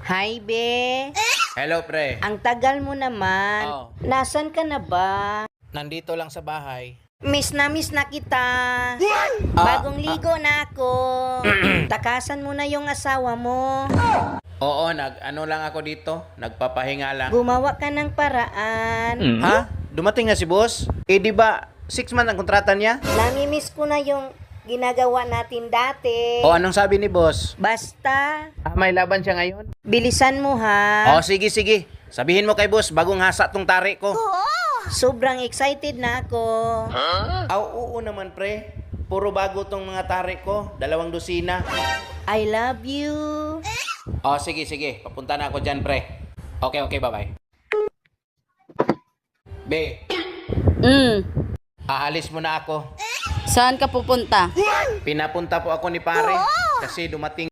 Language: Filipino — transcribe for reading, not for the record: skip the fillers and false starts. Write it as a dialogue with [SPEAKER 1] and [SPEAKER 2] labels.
[SPEAKER 1] Hi, be.
[SPEAKER 2] Hello, pre.
[SPEAKER 1] Ang tagal mo naman.
[SPEAKER 2] Oh.
[SPEAKER 1] Nasaan ka na ba?
[SPEAKER 2] Nandito lang sa bahay.
[SPEAKER 1] Miss na kita. Bagong ligo na ako. Takasan mo na yung asawa mo.
[SPEAKER 2] Oo, ano lang ako dito. Nagpapahinga lang.
[SPEAKER 1] Gumawa ka ng paraan.
[SPEAKER 2] Ha? Dumating na si boss? Eh, di ba 6 months ang kontrata niya?
[SPEAKER 1] Namimiss ko na yung ginagawa natin dati.
[SPEAKER 2] O, anong sabi ni boss?
[SPEAKER 1] Basta,
[SPEAKER 2] May laban siya ngayon?
[SPEAKER 1] bilisan mo ha.
[SPEAKER 2] O, sige. Sabihin mo kay boss, bagong hasa tong tari ko.
[SPEAKER 1] Sobrang excited na ako.
[SPEAKER 2] Oo naman, pre. Puro bago tong mga tari ko. 2 dosina.
[SPEAKER 1] I love you.
[SPEAKER 2] O, sige. Papunta na ako dyan, pre. Okay, bye-bye. Be, aalis mo na ako.
[SPEAKER 3] Saan ka pupunta?
[SPEAKER 2] Pinapunta po ako ni pare kasi dumating